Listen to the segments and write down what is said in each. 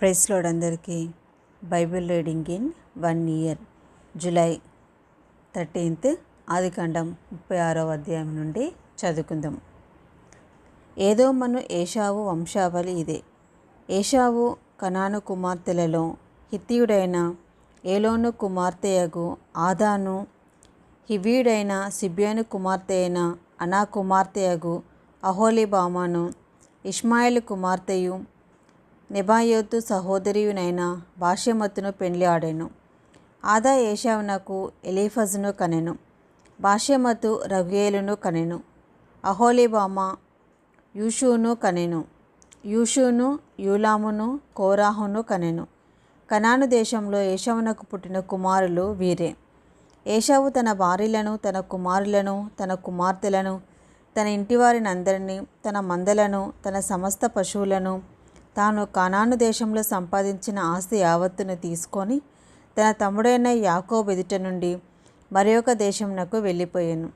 Praise lord అందరికీ. Bible reading in 1 year, July 13th, ఆదికాండం 36వ అధ్యాయం నుండి చదువుకుందాం. ఏదోమను ఏశావు వంశావళి ఇదే. ఏశావు కనాను కుమార్తెలలో హిత్తీయుడైన ఏలోను కుమార్తెయగు ఆదాను, హివీయుడైన సిబ్యోను కుమార్తె అయిన అనా కుమార్తెయగు అహోలీబామాను, ఇష్మాయేలు కుమార్తెయు నెబాయోతు సహోదరియునైన బాషెమతును పెండ్లి ఆడెను. ఆదా ఏశావునకు ఎలీఫజును కనెను. బాషెమతు రగుయేలును కనెను. అహోలీబామ యూషును కనెను. యూషును యూలామును కోరాహును కనెను. కనాను దేశంలో ఏశావునకు పుట్టిన కుమారులు వీరే. ఏశావు తన భార్యలను, తన కుమారులను, తన కుమార్తెలను, తన ఇంటివారినందరినీ, తన మందలను, తన సమస్త పశువులను, తాను కనాను దేశంలో సంపాదించిన ఆస్తి యావత్తును తీసుకొని తన తమ్ముడైన యాకోబు ఎదుట నుండి మరి ఒక దేశమునకు వెళ్ళిపోయాను.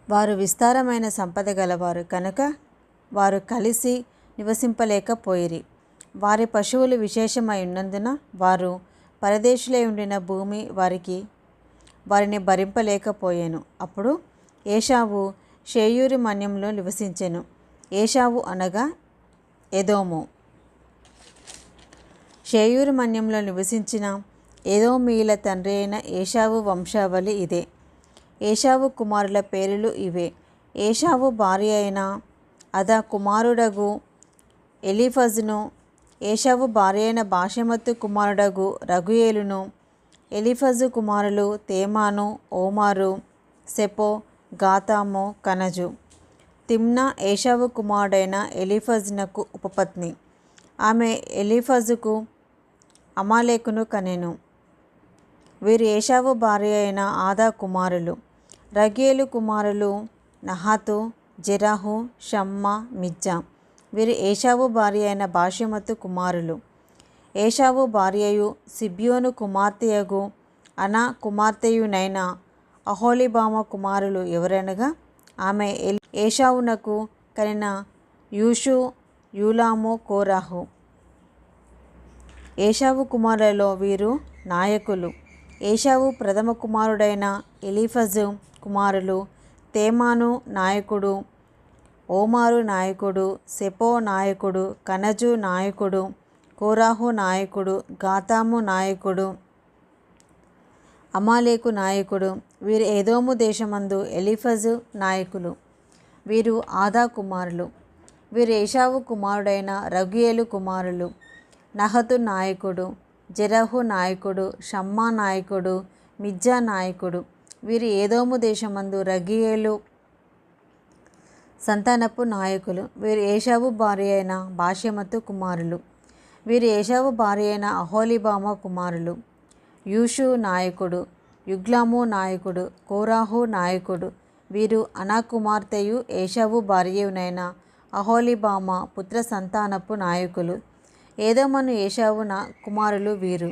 వారు విస్తారమైన సంపద గలవారు కనుక వారు కలిసి నివసింపలేకపోయిరి. వారి పశువులు విశేషమై ఉన్నందున వారు పరదేశులై ఉండిన భూమి వారిని భరింపలేకపోయాను. అప్పుడు ఏశావు షేయూరు మన్యంలో నివసించెను. ఏశావు అనగా ఎదోము. షేయూరు మన్యంలో నివసించిన ఎదోమీయుల తండ్రి అయిన ఏశావు వంశావళి ఇదే. ఏశావు కుమారుల పేర్లు ఇవే. ఏశావు భార్య అయిన అదా కుమారుడగు ఎలీఫజును, ఏశావు భార్య అయిన బాషెమతు కుమారుడగు రగుయేలును. ఎలీఫజు కుమారులు తేమాను, ఓమారు, సెపో, గాతాము, కనజు. తిమ్నా ఏశావు కుమారుడైన ఎలీఫజునకు ఉపపత్ని. ఆమె ఎలీఫజుకు అమాలేకును కనెను. వీరు ఏశావు భార్య అయిన ఆదా కుమారులు. రగేలు కుమారులు నహాతు, జెరహు, షమ్మా, మిజ్జా. వీరు ఏశావు భార్య అయిన బాషెమతు కుమారులు. ఏశావు భార్యయు సిబ్యోను కుమార్తెయగు అనా కుమార్తెయునైన అహోలీబామ కుమారులు ఎవరనగా ఆమె ఏశావునకు కనిన యూషు, యూలాము, కోరాహు. ఏశావు కుమారులలో వీరు నాయకులు. ఏశావు ప్రథమ కుమారుడైన ఎలీఫజు కుమారులు తేమాను నాయకుడు, ఓమారు నాయకుడు, సెపో నాయకుడు, కనజు నాయకుడు, కోరాహు నాయకుడు, గాతాము నాయకుడు, అమాలేకు నాయకుడు. వీరు ఏదోము దేశమందు ఎలీఫజు నాయకులు. వీరు ఆదా కుమారులు. వీరు ఏశావు కుమారుడైన రగుయేలు కుమారులు. నహతు నాయకుడు, జెరహు నాయకుడు, షమ్మా నాయకుడు, మిజ్జా నాయకుడు. వీరు ఏదోము దేశమందు రగుయేలు సంతానపు నాయకులు. వీరు ఏశావు భార్య అయిన బాషెమతు కుమారులు. వీరు ఏశావు భార్య అయిన అహోలీబామ కుమారులు. యూషు నాయకుడు, యుగ్లాము నాయకుడు, కోరాహు నాయకుడు. వీరు అనా కుమార్తెయు ఏశావు భార్యయునైన అహోలీబామ పుత్ర సంతానపు నాయకులు. ఏదోమను ఏశావు కుమారులు వీరు.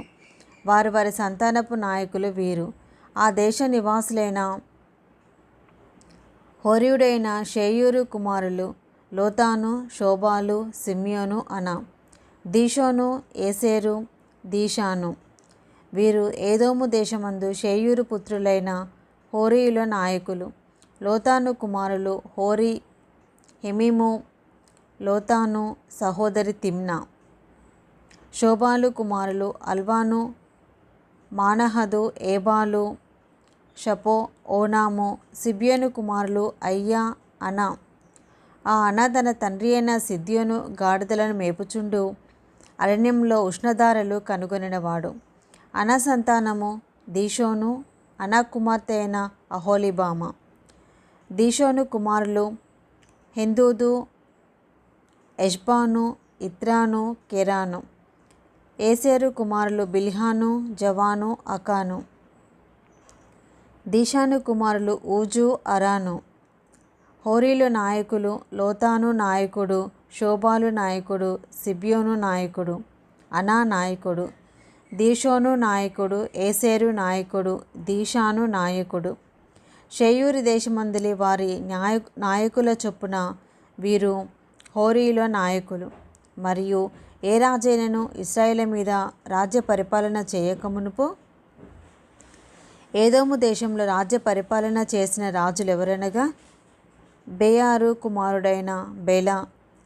వారి సంతానపు నాయకులు వీరు. ఆ దేశ నివాసులైన హోరీయుడైన షేయూరు కుమారులు లోతాను, శోబాలు, సిమ్యోను, అనా, దీషోను, ఏసేరు, దీషాను. వీరు ఏదోము దేశమందు షేయూరు పుత్రులైన హోరీయుల నాయకులు. లోతాను కుమారులు హోరీ, హెమీము. లోతాను సహోదరి తిమ్నా. శోబాలు కుమారులు అల్వాను, మానహదు, ఏబాలు, షపో, ఓనాము. సిబ్యోను కుమారులు అయ్యా, అనా. ఆ అనా తన తండ్రి అయిన సిద్యోను గాడిదలను మేపుచుండు అరణ్యంలో ఉష్ణధారలు కనుగొనినవాడు. అనా సంతానము దీషోను, అనా కుమార్తె అయిన అహోలీబామ. దీషోను కుమారులు హెందూదు, ఎష్బాను, ఇత్రాను, కెరాను. ఏసేరు కుమారులు బిల్హాను, జవాను, అకాను. దీషాను కుమారులు ఊజు, అరాను. హోరీలు నాయకులు లోతాను నాయకుడు, శోబాలు నాయకుడు, సిబ్యోను నాయకుడు, అనా నాయకుడు, దీషోను నాయకుడు, ఏసేరు నాయకుడు, దీషాను నాయకుడు. షేయూరు దేశమందలి వారి నాయకుల చొప్పున వీరు హోరీయుల నాయకులు. మరియు ఏ రాజైనను ఇశ్రాయేలు మీద రాజ్య పరిపాలన చేయకమునుపు ఏదోము దేశంలో రాజ్య పరిపాలన చేసిన రాజులు ఎవరనగా బేయారు కుమారుడైన బేలా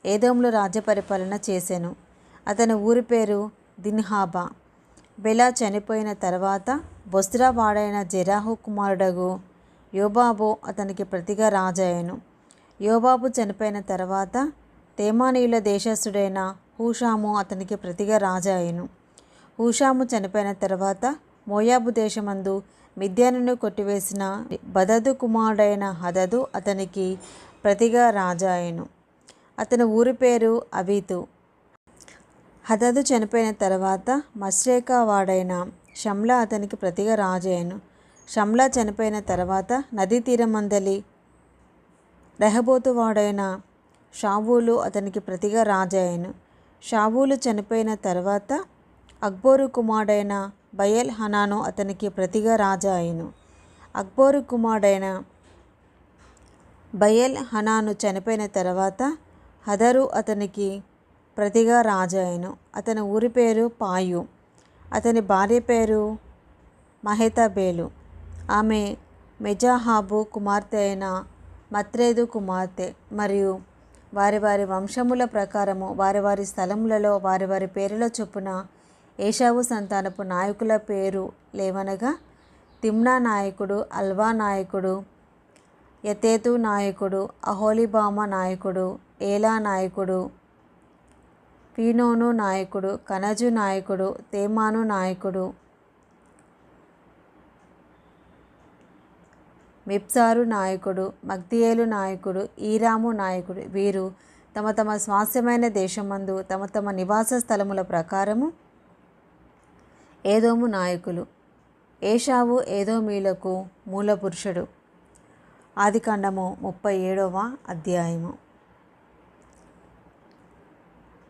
ఏదోములో రాజ్య పరిపాలన చేసెను. అతని ఊరి పేరు దిన్హాబా. బెలా చనిపోయిన తర్వాత బొస్రా వాడైన జెరాహు కుమారుడగు యోబాబు అతనికి ప్రతిగా రాజాయను. యోబాబు చనిపోయిన తర్వాత తేమానీయుల దేశస్థుడైన హూషాము అతనికి ప్రతిగా రాజాయను. హూషాము చనిపోయిన తర్వాత మోయాబు దేశమందు మిద్యానును కొట్టివేసిన బదదు కుమారుడైన హదదు అతనికి ప్రతిగా రాజాయను. అతని ఊరి పేరు అవీతు. హదదు చనిపోయిన తర్వాత మశ్రేకా వాడైన షమ్లా అతనికి ప్రతిగా రాజాయను. షమ్లా చనిపోయిన తర్వాత నదీ తీరమందలి రెహబోతు వాడైన షావూలు అతనికి ప్రతిగా రాజాయను. షావూలు చనిపోయిన తర్వాత అక్బోరు కుమారుడైన బయల్ హనాను అతనికి ప్రతిగా రాజాయను. అక్బోరు కుమారుడైన బయల్ హనాను చనిపోయిన తర్వాత హదరు అతనికి ప్రతిగా రాజాయను. అతని ఊరి పేరు పాయు. అతని భార్య పేరు మహేతబేలు. ఆమె మెజాహాబు కుమార్తె అయిన మత్రేదు కుమార్తె. మరియు వారి వారి వంశముల ప్రకారము వారి వారి స్థలములలో వారి వారి పేరుల చొప్పున ఏశావు సంతానపు నాయకుల పేరు లేవనగా తిమ్నా నాయకుడు, అల్వా నాయకుడు, యతేతు నాయకుడు, అహోలిబామా నాయకుడు, ఏలా నాయకుడు, పీనోను నాయకుడు, కనజు నాయకుడు, తేమాను నాయకుడు, మిప్సారు నాయకుడు, మగ్దియేలు నాయకుడు, ఈరాము నాయకుడు. వీరు తమ తమ స్వాస్థ్యమైన దేశమందు తమ తమ నివాస స్థలముల ప్రకారము ఏదోము నాయకులు. ఏషావు ఏదోమీలకు మూల పురుషుడు. ఆదికాండము 37వ అధ్యాయము.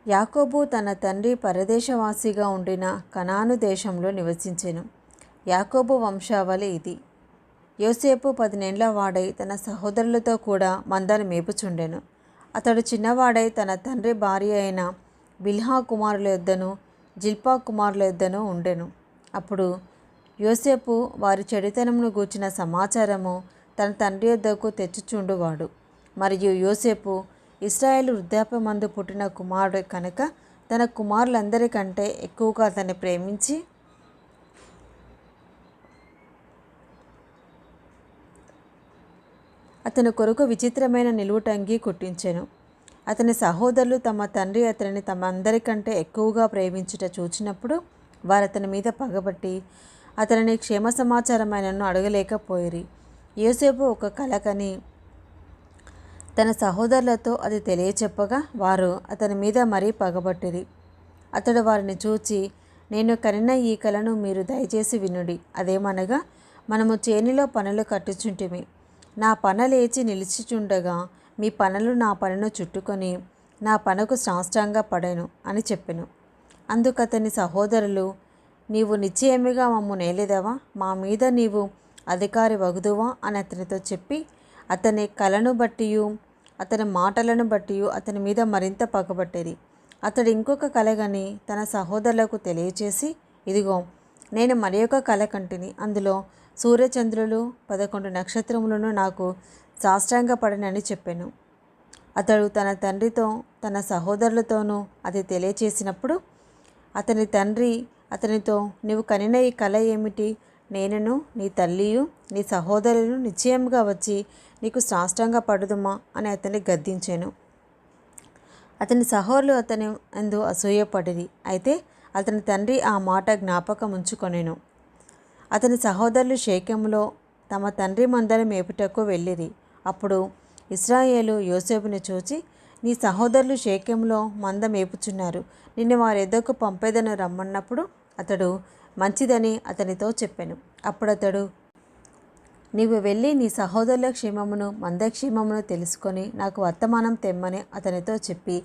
యాకోబు తన తండ్రి పరదేశవాసిగా ఉండిన కనాను దేశంలో నివసించెను. యాకోబు వంశావళి ఇది. యోసేపు 10 వాడై తన సహోదరులతో కూడా మందను మేపుచుండెను. అతడు చిన్నవాడై తన తండ్రి భార్య అయిన బిల్హా కుమారుల యొద్దను జిల్పా కుమారుల యొద్దను ఉండెను. అప్పుడు యోసేపు వారి చెడుతనమును గూర్చిన సమాచారము తన తండ్రి యొద్దకు తెచ్చుచుండువాడు. మరియు యోసేపు ఇశ్రాయేలు వృద్ధాప్యమందు పుట్టిన కుమారుడు కనుక తన కుమారులందరికంటే ఎక్కువగా అతన్ని ప్రేమించి అతని కొరకు విచిత్రమైన నిలువుటంగి కుట్టించెను. అతని సహోదరులు తమ తండ్రి అతనిని తమ అందరికంటే ఎక్కువగా ప్రేమించుట చూచినప్పుడు వారు అతని మీద పగబట్టి అతనిని క్షేమ సమాచారమైనను అడగలేకపోయిరి. యోసేపు ఒక కల కని తన సహోదరులతో అది తెలియచెప్పగా వారు అతని మీద మరీ పగబట్టిరి. అతడు వారిని చూచి, నేను కనిన ఈ కలను మీరు దయచేసి వినుడి. అదేమనగా, మనము చేనిలో పనులు కట్టుచుంటిమి. నా పన లేచి నిలిచిచుండగా మీ పనులు నా పనును చుట్టుకొని నా పనకు సాష్టాంగ పడెను అని చెప్పెను. అందుకు అతని సహోదరులు, నీవు నిశ్చయముగా మమ్ము నేలేదవా? మా మీద నీవు అధికారి వగుదువా అని అతనితో చెప్పి అతని కలను బట్టియు అతని మాటలను బట్టియు అతని మీద మరింత పగబట్టిరి. అతడు ఇంకొక కలగని తన సహోదరులకు తెలియచేసి, ఇదిగో నేను మరి ఒక కల కంటిని. అందులో సూర్యచంద్రులు 11 నక్షత్రములను నాకు సాష్టాంగపడనని చెప్పెను. అతడు తన తండ్రితో తన సహోదరులతోనూ అది తెలియచేసినప్పుడు అతని తండ్రి అతనితో, నీవు కనిన ఈ కల ఏమిటి? నేనును నీ తల్లియు నీ సహోదరులు నిశ్చయముగా వచ్చి నీకు సాష్టాంగ పడుదుమా అని అతన్ని గద్దించెను. అతని సహోదరులు అతని యందు అసూయపడిరి. అయితే అతని తండ్రి ఆ మాట జ్ఞాపకం ఉంచుకొనెను. అతని సహోదరులు షేకెములో తమ తండ్రి మందను మేపుటకు వెళ్ళిరి. అప్పుడు ఇశ్రాయేలు యోసేపుని చూచి, నీ సహోదరులు షేకెములో మంద మేపుచున్నారు, నిన్ను వారి ఎద్దకు పంపేదను రమ్మన్నప్పుడు అతడు మంచిదని అతనితో చెప్పెను. అప్పుడు అతడు, నీవు వెళ్ళి నీ సహోదరుల క్షేమమును మందక్షేమమును తెలుసుకొని నాకు వర్తమానం తెమ్మని అతనితో చెప్పి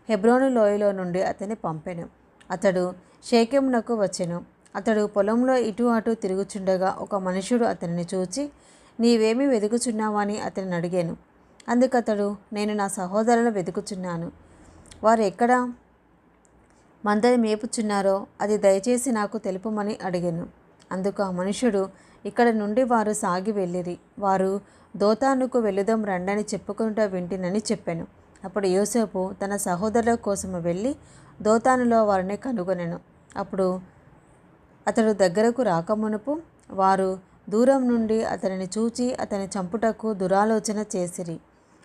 హెబ్రోను లోయలో నుండి అతన్ని పంపెను. అతడు షేకెమునకు వచ్చెను. అతడు పొలంలో ఇటు అటు తిరుగుచుండగా ఒక మనుషుడు అతనిని చూచి, నీవేమి వెతుకుచున్నావని అతనిని అడిగాను. అందుకతడు, నేను నా సహోదరులను వెతుకుచున్నాను. వారు ఎక్కడా? మందని మేపుచున్నారో అది దయచేసి నాకు తెలుపమని అడిగాను. అందుకు ఆ మనుషుడు, ఇక్కడ నుండి వారు సాగి వెళ్ళిరి. వారు దోతానుకు వెళుదాం రండని చెప్పుకుంటూ వింటినని చెప్పాను. అప్పుడు యోసేపు తన సహోదరుల కోసము వెళ్ళి దోతానులో వారిని కనుగొనెను. అప్పుడు అతడు దగ్గరకు రాకమునుపు వారు దూరం నుండి అతనిని చూచి అతని చంపుటకు దురాలోచన చేసిరి.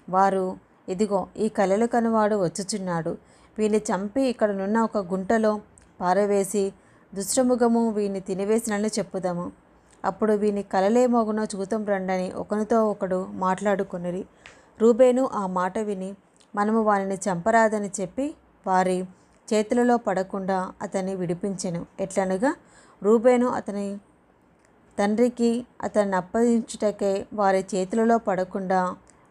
వారు, ఇదిగో ఈ కలలు కనువాడు వచ్చుచున్నాడు, వీని చంపి ఇక్కడనున్న ఒక గుంటలో పారవేసి దుష్టముఖము వీని తినివేసినని చెప్పుదాము. అప్పుడు వీని కలలేమోగునో చూతం రండని ఒకనితో ఒకడు మాట్లాడుకొనిరి. రూబేను ఆ మాట విని మనము వారిని చంపరాదని చెప్పి వారి చేతులలో పడకుండా అతన్ని విడిపించెను. ఎట్లనగా రూబేను అతని తండ్రికి అతన్ని అప్పగించుటకే వారి చేతులలో పడకుండా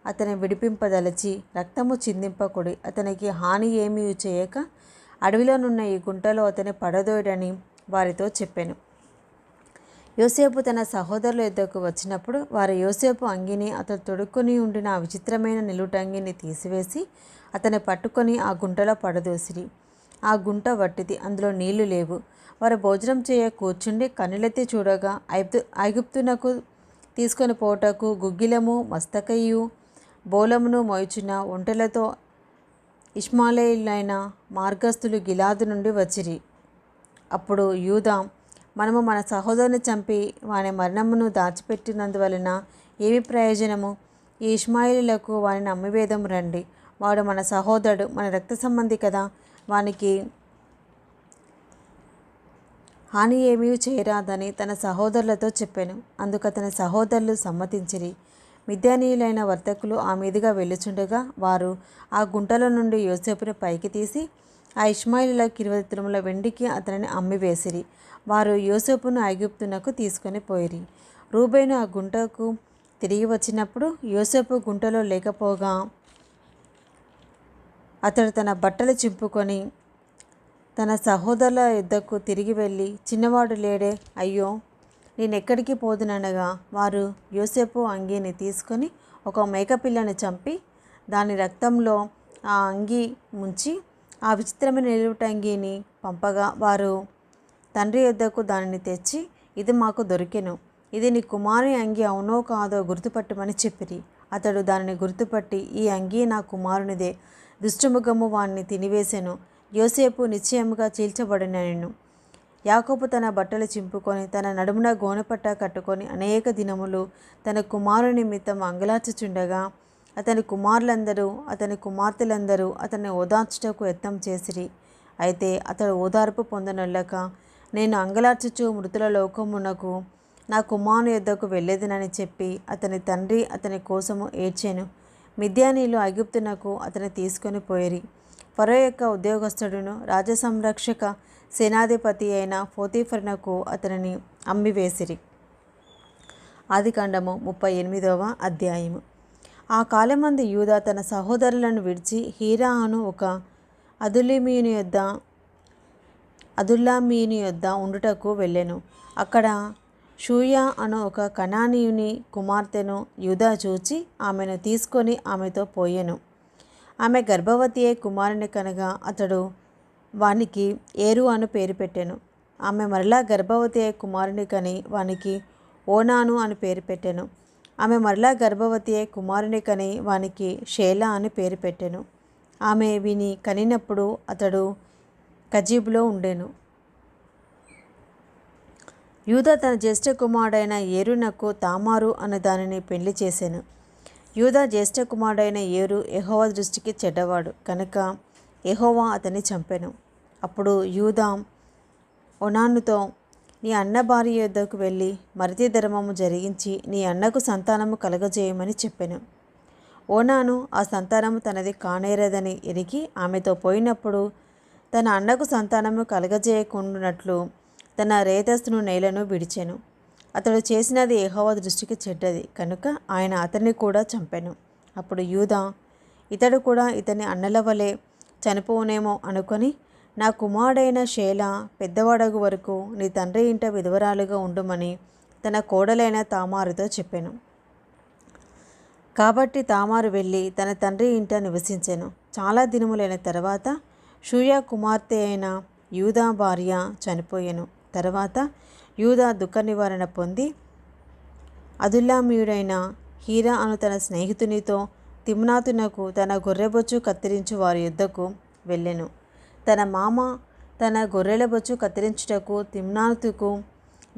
అతని విడిపింపదలచి రక్తము చిందింపకుడి, అతనికి హాని ఏమీ చేయక అడవిలోనున్న ఈ గుంటలో అతని పడదోయడని వారితో చెప్పాను. యోసేపు తన సహోదరుల యొద్దకు వచ్చినప్పుడు వారు యోసేపు అంగిని అతడు తొడుక్కొని ఉండిన ఆ విచిత్రమైన నిలుటంగిని తీసివేసి అతన్ని పట్టుకొని ఆ గుంటలో పడదోసిరి. ఆ గుంట వట్టిది, అందులో నీళ్లు లేవు. వారు భోజనం చేయ కూర్చుండి కన్నులెత్తి చూడగా ఐగుప్తునకు తీసుకొని పోటకు గుగ్గిలము, మస్తకయు, బోలమును మోయుచున్న ఒంటెలతో ఇష్మాయేలీయులైన మార్గస్థులు గిలాదు నుండి వచ్చిరి. అప్పుడు యూదా, మనము మన సహోదరుని చంపి వాని మరణమును దాచిపెట్టినందువలన ఏమి ప్రయోజనము? ఈ ఇష్మాయేలీయులకు వానిని అమ్మివేదం రండి. వాడు మన సహోదరుడు, మన రక్త సంబంధి కదా, వానికి హాని ఏమీ చేయరాదని తన సహోదరులతో చెప్పాను. అందుకు అతని సహోదరులు సమ్మతించిరి. మిద్యానీయులైన వర్తకులు ఆ మీదుగా వెళ్ళుచుండగా వారు ఆ గుంటలో నుండి యోసేపుని పైకి తీసి ఆ ఇష్మాయేలీయులకు 20 తులముల వెండికి అతనిని అమ్మివేసిరి. వారు యోసేపును ఐగుప్తునకు తీసుకొని పోయిరి. రూబేను ఆ గుంటకు తిరిగి వచ్చినప్పుడు యోసేపు గుంటలో లేకపోగా అతడు తన బట్టలు చింపుకొని తన సహోదరుల యుద్ధకు తిరిగి వెళ్ళి, చిన్నవాడు లేడే, అయ్యో నేనెక్కడికి పోదుననగా వారు యోసేపు అంగీని తీసుకొని ఒక మేకపిల్లని చంపి దాని రక్తంలో ఆ అంగీ ముంచి ఆ విచిత్రమైన నిలువుటంగీని పంపగా వారు తండ్రి యొద్దకు దానిని తెచ్చి, ఇది మాకు దొరికెను, ఇది నీ కుమారుని అంగీ అవునో కాదో గుర్తుపట్టమని చెప్పిరి. అతడు దానిని గుర్తుపట్టి, ఈ అంగీ నా కుమారునిదే, దుష్టముఖము వాణ్ణి తినివేసెను, యోసేపు నిశ్చయముగా చీల్చబడినెను. యాకోబు తన బట్టలు చింపుకొని తన నడుమున గోనెపట్ట కట్టుకొని అనేక దినములు తన కుమారుని నిమిత్తం అంగలార్చుచుండగా అతని కుమారులందరూ అతని కుమార్తెలందరూ అతన్ని ఓదార్చుటకు యత్నం చేసిరి. అయితే అతడు ఓదార్పు పొందనొల్లక, నేను అంగలార్చుచు మృతుల లోకమునకు నా కుమారుని యొద్దకు వెళ్ళేదనని చెప్పి అతని తండ్రి అతని కోసము ఏడ్చెను. మిద్యానీయులు ఐగుప్తునకు అతన్ని తీసుకొని పోయిరి. ఫరో యొక్క ఉద్యోగస్తుడును రాజసంరక్షక సేనాధిపతి అయిన పోతీఫరునకు అతనిని అమ్మివేసిరి. ఆదికాండము 38వ అధ్యాయము. ఆ కాలమందు యూదా తన సహోదరులను విడిచి హీరా అను ఒక అదుల్లామీయుని యొద్ద ఉండుటకు వెళ్ళెను. అక్కడ షూయా అను ఒక కనానీయుని కుమార్తెను యూదా చూచి ఆమెను తీసుకొని ఆమెతో పోయెను. ఆమె గర్భవతి అయి కుమారుని కనగా అతడు వానికి ఏరు అను పేరు పెట్టెను. ఆమె మరలా గర్భవతి అయి కుమారుని కని వానికి ఓనాను అని పేరు పెట్టెను. ఆమె మరలా గర్భవతి అయి కుమారుని కని వానికి షేలా అని పేరు పెట్టెను. ఆమె విని కనినప్పుడు అతడు కజీబులో ఉండెను. యూదా తన జ్యేష్ఠ కుమారుడైన ఏరునకు తామారు అనే దానిని పెళ్లి చేసెను. యూదా జ్యేష్ఠ కుమారుడైన ఏరు యెహోవా దృష్టికి చెడ్డవాడు కనుక యెహోవా అతన్ని చంపెను. అప్పుడు యూదా ఓనానుతో, నీ అన్న భార్య యొద్దకు వెళ్ళి మరిది ధర్మము జరిగించి నీ అన్నకు సంతానము కలగజేయమని చెప్పెను. ఓనాను ఆ సంతానము తనది కానేరదని ఎరిగి ఆమెతో పోయినప్పుడు తన అన్నకు సంతానము కలగజేయకుండానట్లు తన రేతస్సును నేలను విడిచెను. అతడు చేసినది యెహోవా దృష్టికి చెడ్డది కనుక ఆయన అతన్ని కూడా చంపెను. అప్పుడు యూదా, ఇతడు కూడా ఇతని అన్నల వలె చనిపోనేమో అనుకొని, నా కుమారుడైన షేలా పెద్దవాడగు వరకు నీ తండ్రి ఇంట విధవరాలుగా ఉండుమని తన కోడలైన తామారుతో చెప్పెను. కాబట్టి తామారు వెళ్ళి తన తండ్రి ఇంట నివసించెను. చాలా దినములైన తర్వాత షూయా కుమార్తె అయిన యూదా భార్య చనిపోయెను. తర్వాత యూదా దుఃఖ నివారణ పొంది అదుల్లామీయుడైన హీరా అను తన స్నేహితునితో తిమ్నాతునకు తన గొర్రెబొచ్చు కత్తిరించు వారి యుద్ధకు వెళ్ళెను. తన మామ తన గొర్రెల బొచ్చు కత్తిరించుటకు తిమ్నాతుకు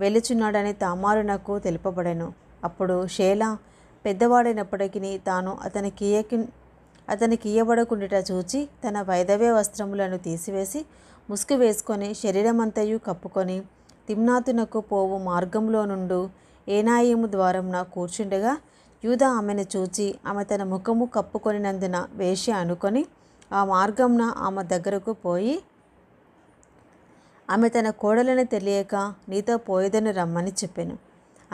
వెళ్ళుచున్నాడని తామారునకు తెలుపబడెను. అప్పుడు షేలా పెద్దవాడైనప్పటికీ తాను అతనికియ్యబడకుండుట చూచి తన వైధవ్య వస్త్రములను తీసివేసి ముసుగు వేసుకొని శరీరమంతయు కప్పుకొని తిమ్నాతునకు పోవు మార్గంలో నుండు ఏనాయిము ద్వారంన కూర్చుండగా యూదా ఆమెను చూచి ఆమె తన ముఖము కప్పుకొనినందున వేశ్య అనుకొని ఆ మార్గంన ఆమె దగ్గరకు పోయి ఆమె తన కోడలని తెలియక నీతో పోయేదని రమ్మని చెప్పాను.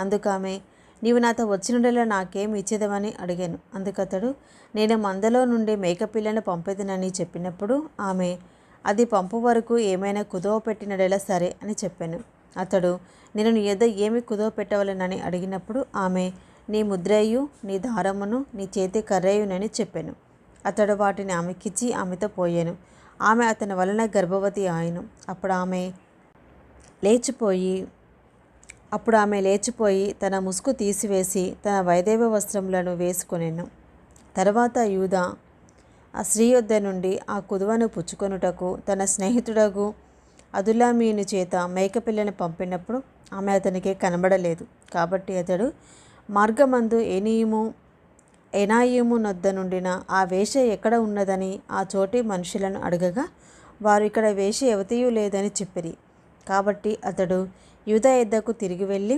అందుకామె నీవు నాతో వచ్చినడలా నాకేమి ఇచ్చేదవని అడిగాను. అందుకతడు నేను మందలో నుండి మేకపిల్లను పంపేదనని చెప్పినప్పుడు ఆమె అది పంపు వరకు ఏమైనా కుదవ పెట్టినడలా సరే అని చెప్పాను. అతడు నేను నీ యొద్ద ఏమి కుదవ పెట్టవలనని అడిగినప్పుడు ఆమె నీ ముద్రయు నీ దారమును నీ చేతి కర్రయునని చెప్పాను. అతడు వాటిని ఆమెకిచ్చి ఆమెతో పోయాను. ఆమె అతని వలన గర్భవతి ఆయను. అప్పుడు ఆమె లేచిపోయి తన ముసుగు తీసివేసి తన వైదేవ వస్త్రములను వేసుకొనెను. తర్వాత యూదా ఆ స్త్రీ యొద్ద నుండి ఆ కుదువను పుచ్చుకొనుటకు తన స్నేహితుడగు అదుల్లామీయుని చేత మేకపిల్లను పంపినప్పుడు ఆమె అతనికి కనబడలేదు. కాబట్టి అతడు మార్గమందు ఎనాయిము నొద్ద నుండిన ఆ వేశ్య ఎక్కడ ఉన్నదని ఆ చోటి మనుషులను అడగగా వారు ఇక్కడ వేశ్య ఎవతియూ లేదని చెప్పిరి. కాబట్టి అతడు యూదా యొద్దకు తిరిగి వెళ్ళి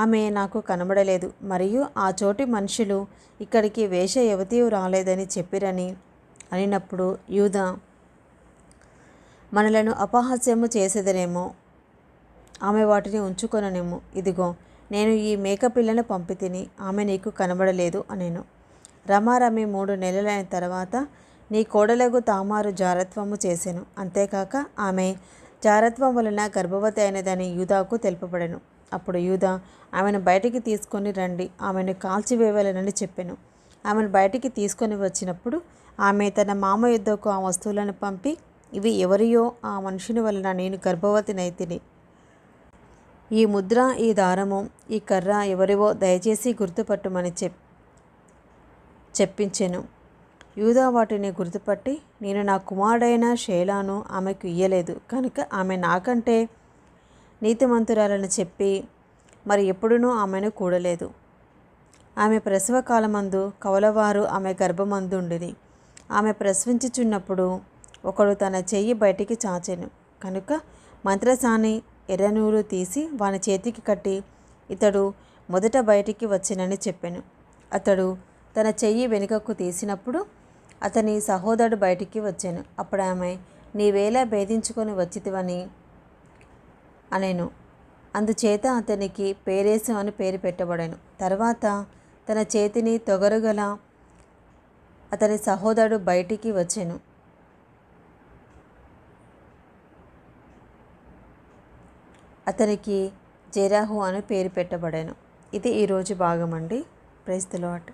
ఆమె నాకు కనబడలేదు మరియు ఆ చోటి మనుషులు ఇక్కడికి వేశ్య ఎవతియూ రాలేదని చెప్పిరని అనినప్పుడు యూదా మనలను అపహాస్యము చేసేదనేమో, ఆమె వాటిని ఉంచుకొననేమో. ఇదిగో నేను ఈ మేకపిల్లను పంపితిని, ఆమె నీకు కనబడలేదు అనేను. రమారమి 3 నెలలైన తర్వాత నీ కోడలగు తామారు జారత్వము చేసెను. అంతేకాక ఆమె జారత్వం వలన గర్భవతి అయినదని యూదాకు తెలుపబడెను. అప్పుడు యూదా ఆమెను బయటికి తీసుకొని రండి, ఆమెను కాల్చివేయవలెనని చెప్పెను. ఆమెను బయటికి తీసుకొని వచ్చినప్పుడు ఆమె తన మామ యుద్ధకు ఆ వస్తువులను పంపి ఇవి ఎవరియో ఆ మనుషుని వలన నేను గర్భవతినైతిని. ఈ ముద్ర, ఈ దారము, ఈ కర్ర ఎవరివో దయచేసి గుర్తుపట్టుమని చెప్పించెను. యూదా వాటిని గుర్తుపట్టి నేను నా కుమారుడైన షేలాను ఆమెకు ఇయ్యలేదు కనుక ఆమె నాకంటే నీతిమంతురాలని చెప్పి మరి ఎప్పుడునూ ఆమెను కూడలేదు. ఆమె ప్రసవ కాలమందు కవలవారు ఆమె గర్భమందుండిరి. ఆమె ప్రసవించుచున్నప్పుడు ఒకడు తన చెయ్యి బయటికి చాచెను కనుక మంత్రసాని ఎర్రనూలు తీసి వాని చేతికి కట్టి ఇతడు మొదట బయటికి వచ్చెనని చెప్పెను. అతడు తన చెయ్యి వెనుకకు తీసినప్పుడు అతని సహోదరుడు బయటికి వచ్చాను. అప్పుడు ఆమె నీవేలా భేదించుకొని వచ్చితివని అనేను. అందుచేత అతనికి పేరేసు అని పేరు పెట్టబడెను. తర్వాత తన చేతిని తొగరుగల అతని సహోదరుడు బయటికి వచ్చెను. అతనికి జెరహు అని పేరు పెట్టబడెను. ఇది ఈరోజు భాగం అండి. Praise the lord.